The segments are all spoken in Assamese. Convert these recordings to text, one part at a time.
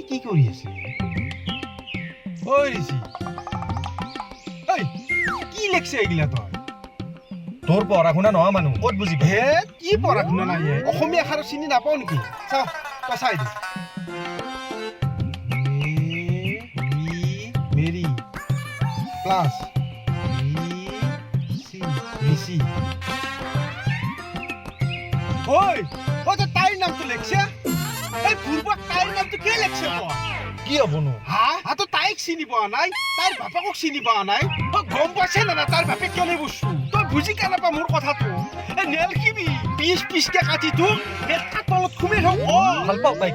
কি কৰি আছে ঐ ঋষি ঐ কি লেখছে এইগিলা তই তোর পড়াশোনা নহয় মানুহ ক'ত বুজিবি হে কি পঢ়া শুনা নাই অসমীয়া খাৰ চিনি নাপাও নেকি চাও তই চাই দে মেৰি প্লাছ ঋষি ঐ ঐ তই তাইৰ নামটো লেখছে এই পূৰ্বক তাইৰ নামটো কিয় লেখছে তই কি হ'বনো হা তো তাইক চিনি পোৱা নাই তাইৰ বাপেকক চিনি পোৱা নাই তই গম পাইছে না তাইৰ বাপেক কেনে বস্তু তই বুজি কেনেপা মোৰ কথাটো এই নেলখিবি পিছকে কাটি তোক এটা তলত খুমে থওঁ ভাল পাওঁ তাইক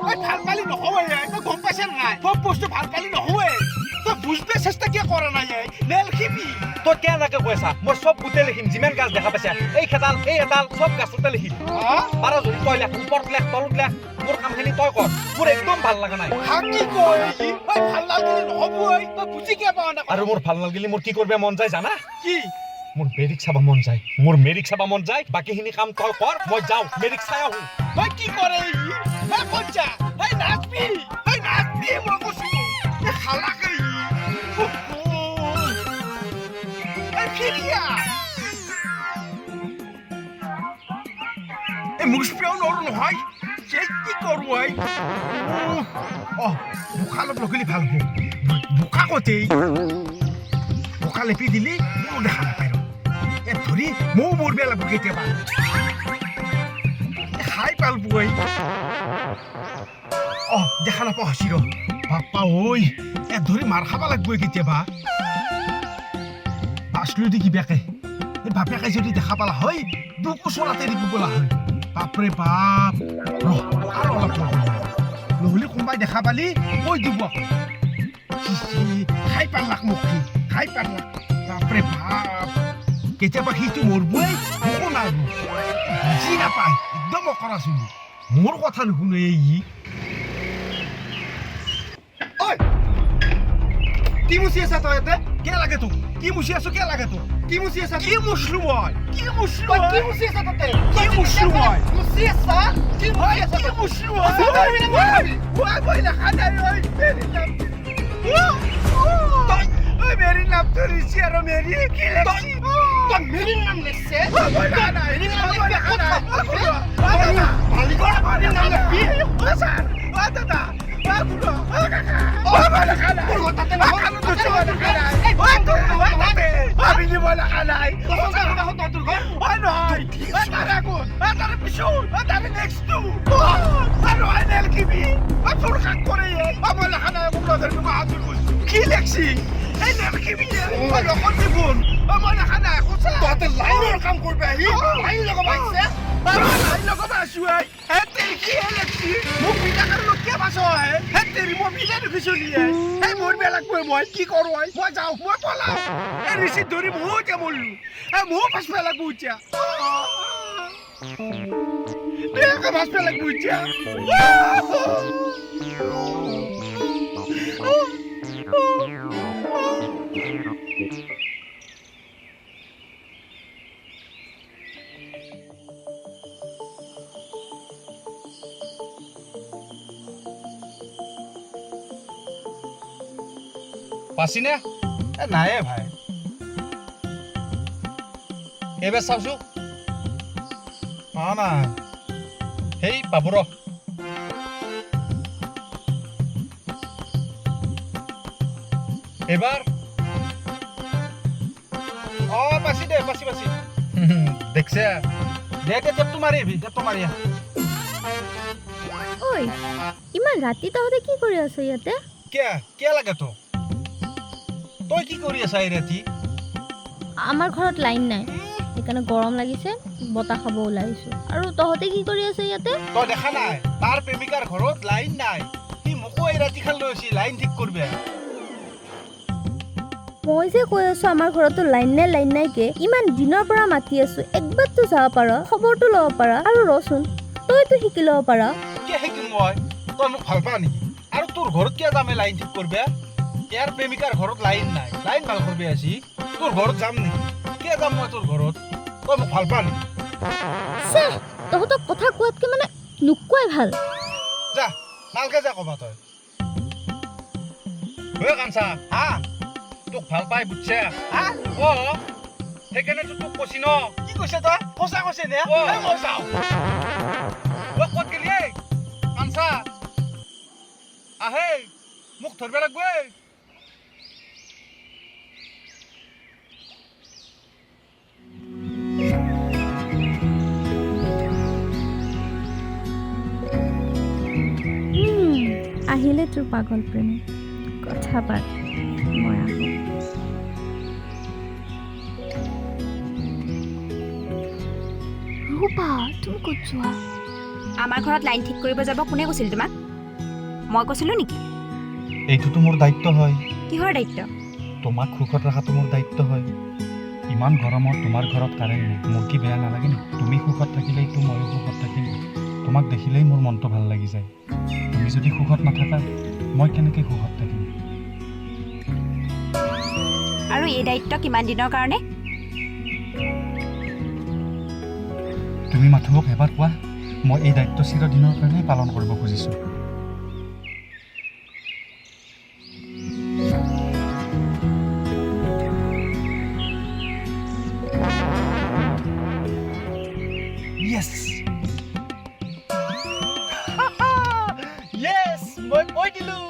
এই ভাল পালি নহয় তই গম পাইছে নাই চব বস্তু ভাল পালি নহয় তই বুজবে চেষ্টা কিয় কৰা নাই নেলখিবি তই কেনেকে কৈছা মই চব গোটেই লিখিম যিমান গাছ দেখা পাইছা এই খেতাল এই এডাল চব গাছতে লিখিম পাৰ যদি তই লেখ ওপৰত লেখ তলত লেখ মোৰ কামখিনি তই কৰ মোৰ একদম ভাল লগা নাই কি কয় ঐ ভাল লাগিলে নহ'ব তই বুজি কিয় পোৱা নাই আৰু মোৰ ভাল নালাগিলে মোৰ কি কৰিব মন যায় জানা কি মোৰ মেৰিক চাব মন যায় মোৰ মেৰিক চাব মন যায় বাকীখিনি কাম তই কৰ মই যাওঁ মেৰিক চাই আহোঁ ঐ কি কৰে ঐ কঞ্চা ঐ নাচবি মই কৈছোঁ এই খালাকে ফিরিয়া এই মুসপিয়াও নরম হয় সে কি করবো বোকা অলপ লগালে ভাল হব বোকা কতেই বোকা লেপি দিলি ময়ো দেখা নাপায় এ ধৰি ময়ো মোৰ বেয়া লাগব কেতিয়াবা খাই পালবই দেখা নাপাওঁ হাসি ৰ বাপ্পা ঐ এ ধৰি মাৰ খাব লাগবই কেতিয়াবা আসলো দেখি বেকে এই বাপেকে যদি দেখা পালা হয় দুকু চলাতে দিব বোলা হয় বাপৰে বাপ আৰু অলপ নহ'লে কোনোবাই দেখা পালি কৈ দিব আকৌ খাই পাৰলাক মোক খাই পাৰলাক বাপৰে বাপ কেতিয়াবা সিটো মৰবই মোকো নাৰব বুজি নাপায় একদম অকৰা চলি মোৰ কথা নুশুনে ই কি মুচি আছা তই ইয়াতে কে লাগে তোক কি মুচি আছো কে লাগে তোক কি মুচি আছা কি মুছলো মই কি মুছলো কি মুচি আছা তাতে কি মুছলো মই মুচি আছা কি মুছলো মই দেখা নাই ঐ মেৰি নাম তো ঋষি আৰু মেৰি কি লেখছি তই মেৰি নাম লেখছে মই দেখা নাই দেখা নাই মালিকৰ নাম লেখবি ছাৰ দাদা কি লেখছি এই নেলখিবি লগত দিবুন মই দেখা নাই তহঁতে লাইনৰ কাম কৰবি আহি লাইন লগাব আহিছে লাইন লগাব আছো কি লেখছি মোক বিনা কাৰণত কিয় বাচ তেৰি মই বিনা দেখিছলি মোৰ বেয়া লাগব মই কি কৰো মই যাওঁ মই পলাওঁ এই ৰিচিট ধৰি ময়ো এতিয়া মৰলো ময়ো ভাজ পেলাই লাগব এতিয়া বেয়াকে ভাজ পেলাই লাগব এতিয়া পাছিনে নাই ভাই এইবাৰ চাওঁছো না সেই পাব ৰ এইবাৰ পাছি দে পাছি দেখছে দে টেপটো মাৰিবি টেপটো মাৰি ঐ ইমান ৰাতি তহঁতে কি কৰি আছ ইয়াতে কিয় লাগে তো তই কি কৰি আছা এই ৰাতি আমাৰ ঘৰত লাইন নাই সেইকাৰণে গৰম লাগিছে বতাহ খাব ওলাইছো আৰু তহঁতে কি কৰি আছ ইয়াতে তই দেখা নাই তাৰ প্ৰেমিকাৰ ঘৰত লাইন নাই সি মোকো এই ৰাতি খাল লৈছি লাইন ঠিক কৰবে মই যে কৈ আছো আমাৰ ঘৰতো লাইন নাই কে ইমান দিনৰ পৰা মাতি আছো একবাৰতো যাব পাৰ খবৰটো ল'ব পাৰ আৰু ৰচোন তইতো শিকি ল'ব পাৰ কিয় শিকিম মই তই মোক ভাল পা নেকি আৰু তোৰ ঘৰত কিয় যামে লাইন ঠিক কৰবে ইয়াৰ প্ৰেমিকাৰ ঘৰত লাইন নাই লাইন ভাল কৰবে আছি তোৰ ঘৰত যাম নেকি কিয় যাম মই তোৰ ঘৰত তই মোক ভাল পা নেকি তহঁতক কথা কোৱাতকে মানে নোকোৱাই ভাল যা ভালকে যা কবা তই ঐ কাঞ্চা হা তোক ভাল পাই বুজছে হা অ সেইকাৰণেতো তোক কৈছি ন কি কৈছে তই সঁচা কৈছে নে অ। মই যাওঁ ঐ ক'ত গেলি এই কাঞ্চা আহে মোক ধৰিব লাগব এই আহিলে তোৰ পাগল প্ৰেমী কথা পাত মই আহোঁ ৰূপা তুমি ক'ত যোৱা আমাৰ ঘৰত লাইন ঠিক কৰিব যাব কোনে কৈছিল তোমাক মই কৈছিলোঁ নেকি এইটোতো মোৰ দায়িত্ব হয় কিহৰ দায়িত্ব তোমাক সুখত ৰখাটো মোৰ দায়িত্ব হয় ইমান গৰমত তোমাৰ ঘৰত কাৰেণ্ট নাই মোৰ কি বেয়া নালাগে নি তুমি সুখত থাকিলেইতো ময়ো সুখত থাকিম তোমাক দেখিলেই মোৰ মনটো ভাল লাগি যায় তুমি যদি সুখত নাথাকা মই কেনেকৈ সুখত থাকিম আৰু এই দায়িত্ব কিমান দিনৰ কাৰণে তুমি মাথো মোক এবাৰ কোৱা মই এই দায়িত্ব চিৰদিনৰ কাৰণেই পালন কৰিব খুজিছোঁ Yes! Yes! মই কৈ দিলোঁ